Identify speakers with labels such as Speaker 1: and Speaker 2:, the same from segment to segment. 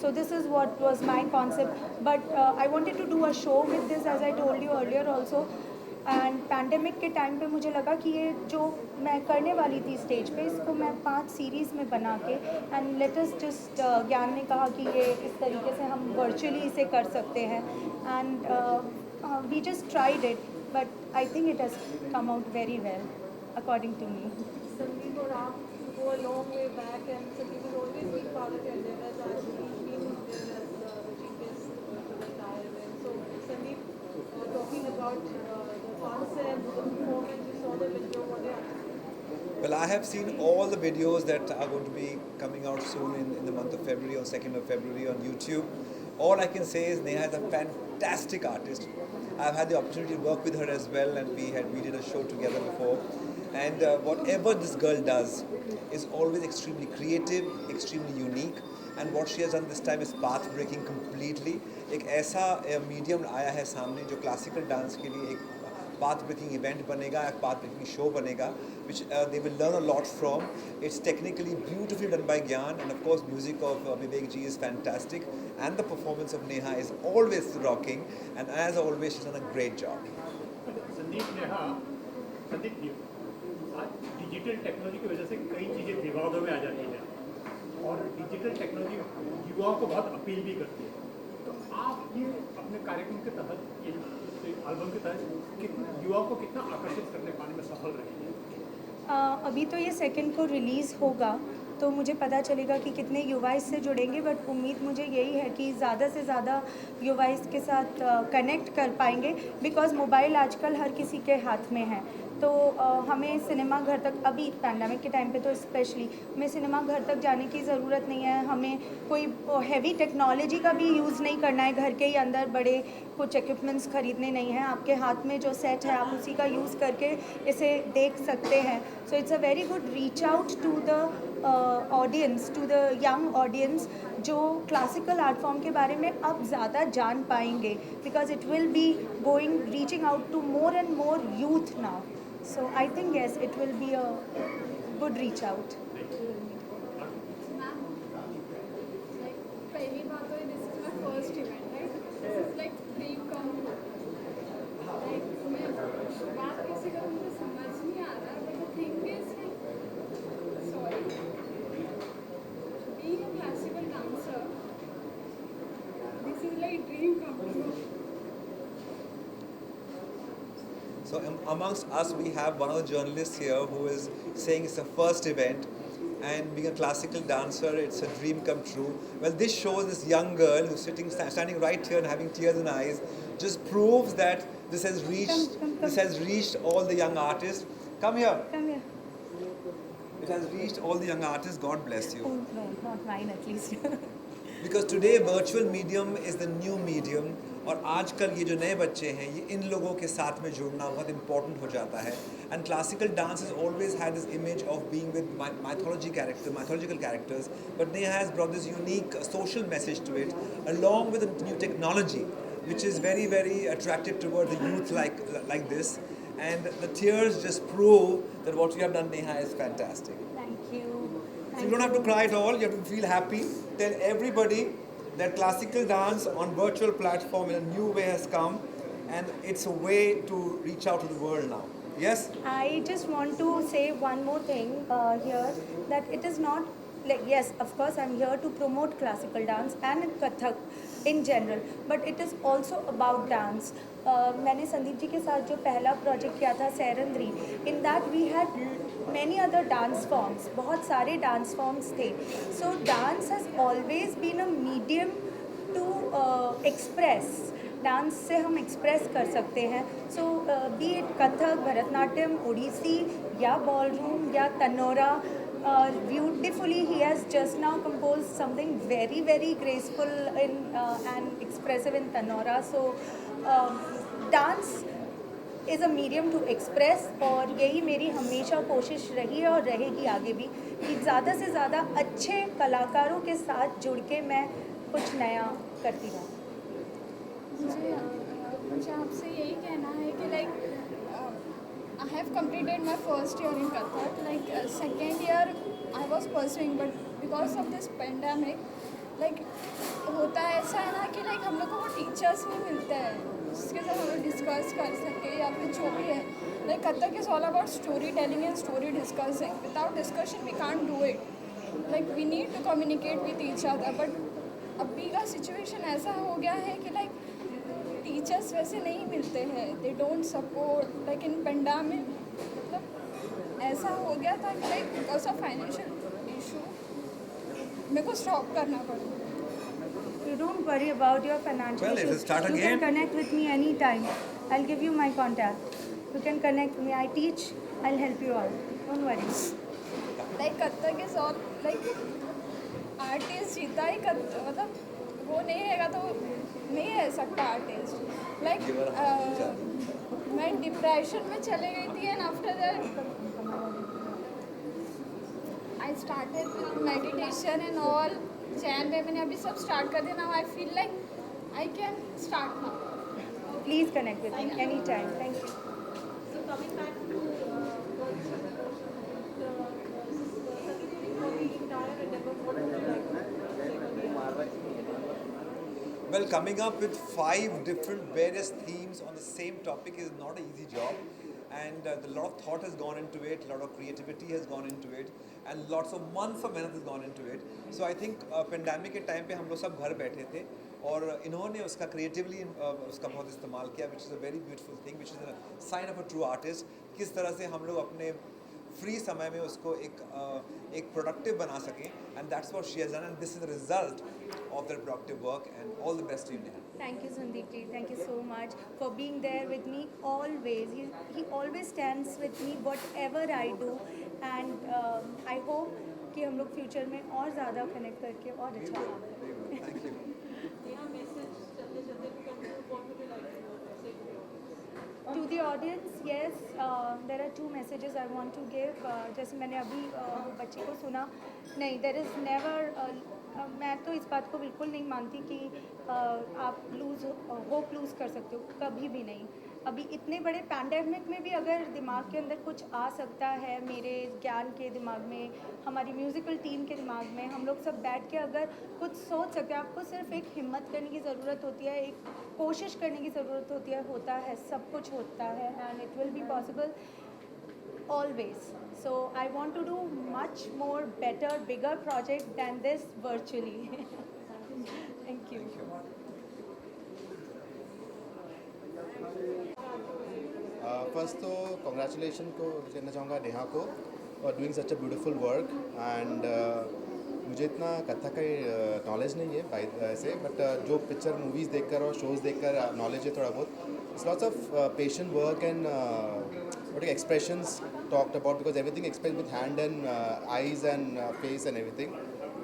Speaker 1: So this is what was my concept. But I wanted to do a show with this, as I told you earlier also. And pandemic के time पे मुझे लगा कि ये जो मैं करने वाली थी स्टेज पे, इसको मैं 5 सीरीज़ में बना के, एंड लेट अस जस्ट ज्ञान ने कहा कि ये इस तरीके से हम वर्चुअली इसे कर सकते हैं, and we just tried it, but I think it has come out very well according to me.
Speaker 2: Sandeep or Ram go a long way back, and Sandeep has always been part of your endeavors. Actually, he's been there as the chief guest for the entire event. So, Sandeep, talking about the concept, the performance, you saw the video, what do you have to say?
Speaker 3: Well, I have seen all the videos that are going to be coming out soon in the month of February, on 2nd of February on YouTube. All I can say is Neha is a fantastic artist. I've had the opportunity to work with her as well, and we did a show together before. And whatever this girl does is always extremely creative, extremely unique. And what she has done this time is path breaking completely. एक ऐसा medium आया है सामने जो classical dance के लिए एक path breaking event बनेगा, एक path breaking show बनेगा, which they will learn a lot from. It's technically beautifully done by Gyan, and of course music of Vivek ji is fantastic, and the performance of Neha is always rocking, and as always she's done a great job.
Speaker 4: Sandeep ji, आज digital technology की वजह से कई चीज़ें विवादों में आ जाती हैं और डिजिटल टेक्नोलॉजी युवाओं को बहुत अपील भी करती है. तो आप ये अपने कार्यक्रम के तहत, ये एल्बम के तहत युवाओं को कितना आकर्षित करने पाने में सफल रहे हैं?
Speaker 1: अभी तो ये सेकंड को रिलीज़ होगा, तो मुझे पता चलेगा कि कितने युवा इससे जुड़ेंगे, बट उम्मीद मुझे यही है कि ज़्यादा से ज़्यादा युवा इसके साथ कनेक्ट कर पाएंगे, बिकॉज़ मोबाइल आजकल हर किसी के हाथ में है. तो हमें सिनेमा घर तक, अभी पैंडेमिक के टाइम पे तो स्पेशली, हमें सिनेमा घर तक जाने की ज़रूरत नहीं है. हमें कोई हैवी टेक्नोलॉजी का भी यूज़ नहीं करना है. घर के ही अंदर बड़े कुछ इक्विपमेंट्स खरीदने नहीं हैं. आपके हाथ में जो सेट है आप उसी का यूज़ करके इसे देख सकते हैं. So it's a very good reach out to the audience, to the young audience, जो क्लासिकल आर्ट फॉर्म के बारे में अब ज़्यादा जान पाएंगे, because it will be going reaching out to more and more youth now. So I think yes, it will be a good reach out.
Speaker 5: पहली बात तो this is my first event, right? This is like dream come true. Like मैं बात कैसे करूँ मुझे समझ नहीं आ रहा, but the thing is like, sorry, being a classical dancer, this is like dream come true.
Speaker 3: So amongst us we have one of the journalists here who is saying it's the first event, and being a classical dancer it's a dream come true. Well, this shows this young girl who's standing right here and having tears in her eyes just proves that this has reached this has reached all the young artists. Come here.
Speaker 1: Come here.
Speaker 3: It has reached all the young artists. God bless you.
Speaker 1: Oh no, not mine at least.
Speaker 3: Because today virtual medium is the new medium, और आजकल ये जो नए बच्चे हैं ये इन लोगों के साथ में जुड़ना बहुत इम्पोर्टेंट हो जाता है. And classical dance has always had this image of being with mythological characters, but Neha has brought this unique social message to it, along with the new technology, which is very very attractive toward the youth like this. And the tears just prove that what you have done, Neha, is fantastic.
Speaker 1: Thank you.
Speaker 3: So you don't have to cry at all, you have to feel happy. Tell everybody that classical dance on virtual platform in a new way has come, and it's a way to reach out to the world now. Yes?
Speaker 1: I just want to say one more thing here, that it is not like, yes, of course I'm here to promote classical dance and Kathak in general, but it is also about dance. मैंने संदीप जी के साथ जो पहला project किया था Sairandhri, in that we had many other dance forms, बहुत सारे dance forms थे. So dance has always been a medium to express. Dance से हम एक्सप्रेस कर सकते हैं. सो बी इट कथक, भरतनाट्यम, ओडिसी या बॉलरूम या tanoura. Beautifully he has just now composed something very very graceful in and expressive in Tanora. So dance is a medium to express, और यही मेरी हमेशा कोशिश रही है और रहेगी आगे भी, कि ज़्यादा से ज़्यादा अच्छे कलाकारों के साथ जुड़ के मैं कुछ नया करती रहूँ.
Speaker 5: मुझे आपसे यही कहना है कि like I have completed my first year in Kathak. Like second year I was pursuing, but because of this pandemic, like होता है ऐसा है ना कि लाइक हम लोग को वो टीचर्स नहीं मिलते हैं जिसके साथ हम लोग डिस्कस कर सके या फिर जो भी है like Kathak is all about story telling and story discussing without discussion we can't do it like we need to communicate with each other but अभी का सिचुएशन ऐसा हो गया है कि लाइक टीचर्स वैसे नहीं मिलते हैं they don't support like in pandemic मतलब ऐसा हो गया था कि like because of financial issue मेरे को स्टॉप करना पड़ा
Speaker 1: You don't worry about your financial
Speaker 3: Well, it will
Speaker 1: issues.
Speaker 3: start
Speaker 1: You
Speaker 3: again.
Speaker 1: can connect with me anytime. I'll give you my contact. You can connect me. I teach. I'll help you out. Don't worry.
Speaker 5: Like Kathak is all like artist जीता ही मतलब वो नहीं रहेगा तो नहीं रह सकता artist like मैं डिप्रेशन में चले गई थी and after that I started with meditation and all चैन में मैंने अभी सब स्टार्ट कर दिया now I feel like I can start now
Speaker 1: Please connect with me anytime. Thank you.
Speaker 2: So coming back to for the entire endeavor, what would you like to say?
Speaker 3: Well, coming up with 5 different various themes on the same topic is not an easy job, and a lot of thought has gone into it, a lot of creativity has gone into it, and lots of months of मेहनत has gone into it. So I think pandemic के time पे हम लोग सब घर बैठे थे और इन्होंने उसका क्रिएटिवली उसका बहुत इस्तेमाल किया, which is a very beautiful thing, which is a sign of a true artist. किस तरह से हम लोग अपने फ्री समय में उसको एक प्रोडक्टिव बना सकें, and that's what she has done, and this is the result of that productive work, and all the best to you.
Speaker 1: Thank you, Sandeep ji. Thank you so much for being there with me always. He always stands with me whatever I do, and I hope कि हम लोग future में और ज़्यादा connect करके और अच्छा काम करें.
Speaker 3: Thank you.
Speaker 2: Yeah, message चलते चलते because what would you like to say to the audience?
Speaker 1: To the audience, yes, there are 2 messages I want to give. जैसे मैंने अभी वो बच्चे को सुना, नहीं, there is never मैं तो इस बात को बिल्कुल नहीं मानती कि आप होप लूज़ कर सकते हो, कभी भी नहीं. अभी इतने बड़े पैंडेमिक में भी अगर दिमाग के अंदर कुछ आ सकता है, मेरे ज्ञान के दिमाग में, हमारी म्यूज़िकल टीम के दिमाग में, हम लोग सब बैठ के अगर कुछ सोच सकते हैं, आपको सिर्फ एक हिम्मत करने की ज़रूरत होती है, एक कोशिश करने की ज़रूरत होती है, होता है, सब कुछ होता है, and it will be possible always. So I want to do much more better, bigger project than this virtually. Thank you.
Speaker 6: First तो कॉन्ग्रेचुलेशन को कहना चाहूँगा नेहा को और doing such a beautiful work, and मुझे इतना कथक का नॉलेज नहीं है बाय ऐसे, बट जो पिक्चर मूवीज़ देखकर और शोज़ देखकर नॉलेज है थोड़ा बहुत. It's lots of patient work and what expressions talked about, because everything expressed with hand and eyes and face and everything,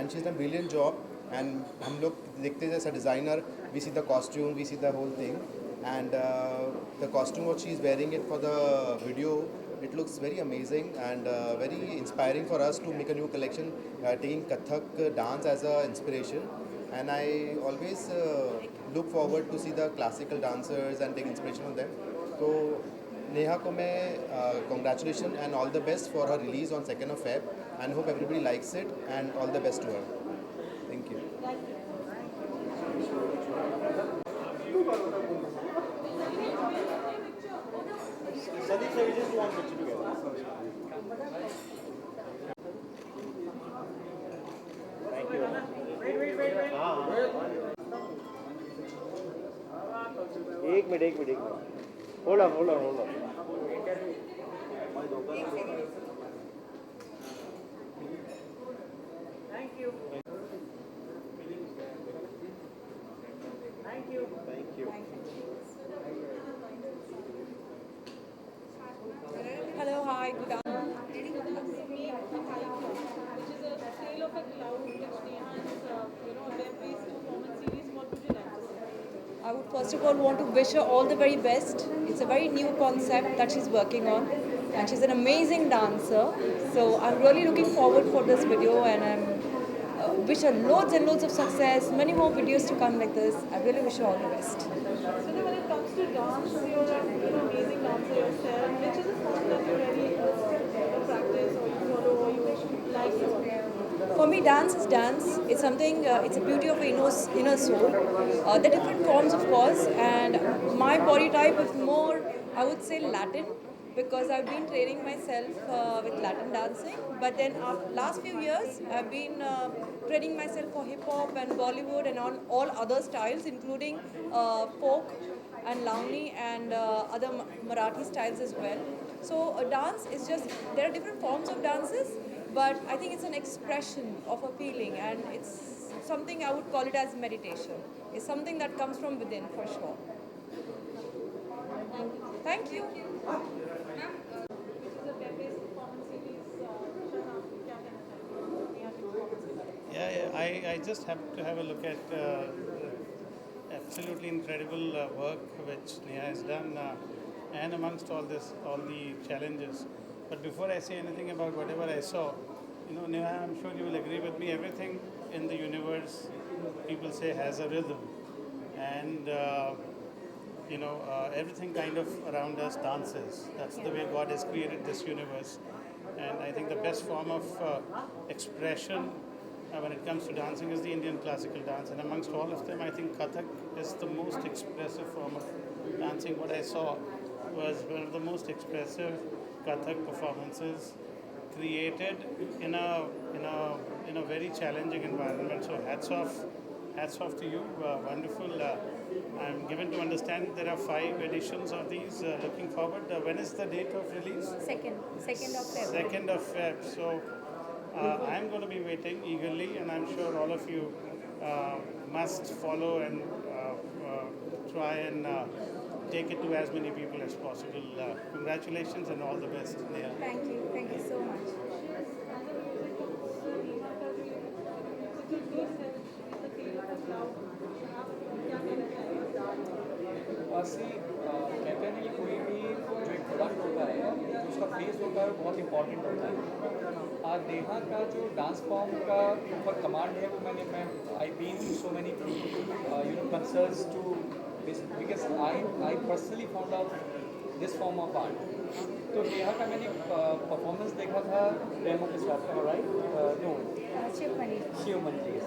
Speaker 6: and she's done a brilliant job. And हम लोग देखते हैं as a designer, we see the costume, we see the whole thing, and the costume what she is wearing it for the video, it looks very amazing and very inspiring for us to make a new collection taking Kathak dance as a inspiration. And I always look forward to see the classical dancers and take inspiration from them. So Neha को मैं congratulations and all the best for her release on 2nd of Feb, and hope everybody likes it, and all the best to her. Thank you.
Speaker 7: एक minute hold on thank you.
Speaker 2: Hello, hi, good afternoon. Which is a tale of a cloud, which Neha has, web-based performance series. What would you like to say?
Speaker 8: I would first of all want to wish her all the very best. It's a very new concept that she's working on, and she's an amazing dancer. So I'm really looking forward for this video, and I'm wish her loads and loads of success, many more videos to come like this. I really wish her all the best.
Speaker 2: So now when it comes to dance, you're an amazing dancer yourself. Which is a form that you really practice or you follow or you like to?
Speaker 8: For me, dance is dance. It's something, it's a beauty of inner soul. The different forms, of course, and my body type is more, I would say, Latin, because I've been training myself with Latin dancing. But then, last few years, I've been training myself for hip hop and Bollywood and on all other styles, including folk and Launi and other Marathi styles as well. So, dance is just, there are different forms of dances, but I think it's an expression of a feeling, and it's something I would call it as meditation. It's something that comes from within for sure. Thank you.
Speaker 2: This is a web-based performance series. Shana, क्या कहना चाहेंगे? नेहा की performance के बारे में.
Speaker 9: Yeah, I just have to have a look at absolutely incredible work which Neha has done, and amongst all the challenges. But before I say anything about whatever I saw, Neha, I'm sure you will agree with me. Everything in the universe, people say, has a rhythm, and everything kind of around us dances. That's the way God has created this universe, and I think the best form of expression when it comes to dancing is the Indian classical dance, and amongst all of them, I think Kathak is the most expressive form of dancing. What I saw was one of the most expressive Kathak performances created in a very challenging environment. So hats off to you. Wonderful. I'm given to understand there are 5 editions of these. Looking forward. When is the date of release?
Speaker 1: Second of February.
Speaker 9: 2nd of Feb. So I'm going to be waiting eagerly, and I'm sure all of you must follow and try and take it to as many people as possible. Congratulations and all the best, Neha.
Speaker 1: Thank you so much.
Speaker 2: As a music composer, Neha का जो musical taste है, is the feel of a cloud. आप क्या कहना चाहेंगे?
Speaker 10: सी कहते हैं ना कि कोई भी जो एक प्रोडक्ट होता है जो उसका फेस होता है वो बहुत इंपॉर्टेंट होता है. नेहा का जो डांस फॉर्म का ऊपर कमांड है वो मैं I been to so many concerts too because I personally found out this form of art. तो नेहा का मैंने परफॉर्मेंस देखा था डेमो के साथ, राइट? नो, शिव मंदिर.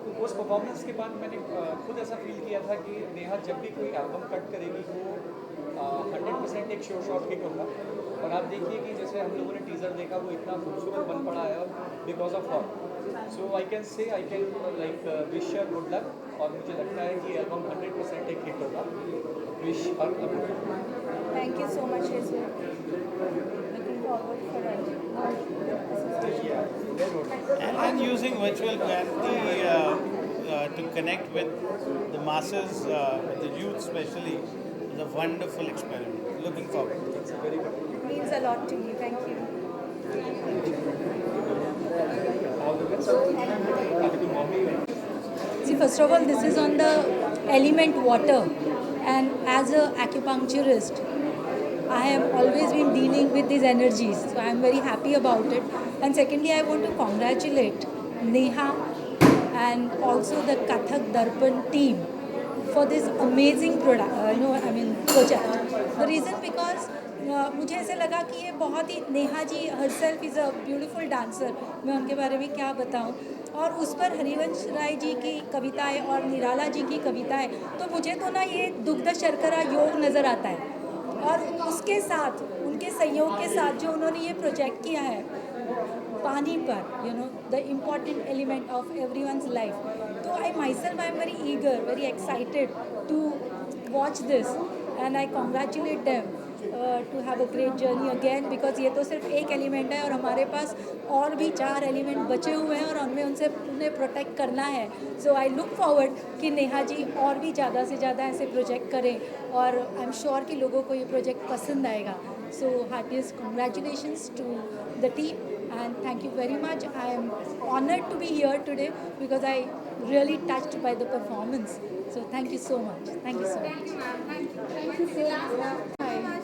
Speaker 10: तो उस परफॉर्मेंस के बाद मैंने खुद ऐसा फील किया था कि नेहा जब भी कोई एल्बम कट करेगी वो 100% एक शो शॉट हिट होगा. और आप देखिए कि जैसे हम लोगों ने टीज़र देखा वो इतना खूबसूरत बन पड़ा है because of her. So I can like wish her good luck, और मुझे लगता है कि एल्बम 100% एक हिट होगा. Wish her good luck.
Speaker 1: Thank you so much, Jesus. Looking forward for it.
Speaker 9: And using virtual reality to connect with the masses, with the youth especially, is a wonderful experiment. Looking forward.
Speaker 10: It's a very good.
Speaker 1: It means a lot to me. Thank you.
Speaker 10: All the best. Happy to Bombay.
Speaker 1: See, first of all, this is on the element water, and as a acupuncturist, I have always been dealing with these energies, so I am very happy about it. And secondly, I want to congratulate Neha and also the Kathak Darpan team for this amazing project. The reason because मुझे ऐसे लगा कि ये बहुत ही, Neha ji herself is a beautiful dancer. मैं उनके बारे में क्या बताऊं. और उस पर हरिवंश राय जी की कविताएं और निराला जी की कविताएं, तो मुझे तो ना ये दुग्ध शर्करा योग नज़र आता है. और उसके साथ, उनके सहयोग के साथ जो उन्होंने ये प्रोजेक्ट किया है पानी पर, the important element of everyone's life. तो I my am very eager, very excited to watch this, and I congratulate them to have a great journey again, because ये तो सिर्फ एक एलिमेंट है और हमारे पास और भी 4 एलिमेंट बचे हुए हैं और हमें उन्हें प्रोटेक्ट करना है. सो आई लुक फॉरवर्ड कि नेहा जी और भी ज़्यादा से ज़्यादा ऐसे प्रोजेक्ट करें, और आई एम श्योर कि लोगों को ये प्रोजेक्ट पसंद आएगा. So heartiest congratulations to the team and thank you very much. I am honored to be here today because I really touched by the performance. So thank you so much. Thank you so much.
Speaker 5: Thank you, ma'am. Thank you. Thank you so much.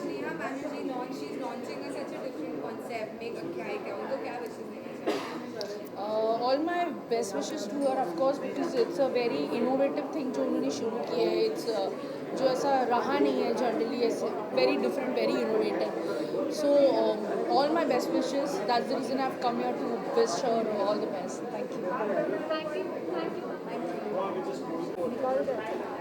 Speaker 5: Neha Banerjee she's launching such a different concept. Make a क्या है क्या उनको क्या wishes देना चाहिए?
Speaker 11: All my best wishes to her of course because it's a very innovative thing जो उन्होंने शुरू किया है. इट्स जो ऐसा रहा नहीं है जनरली, ऐसे very different, very innovative. So all my best wishes. That's the reason I have come here to wish her all the best. Thank you.
Speaker 5: Thank you. Thank you.
Speaker 2: Thank you.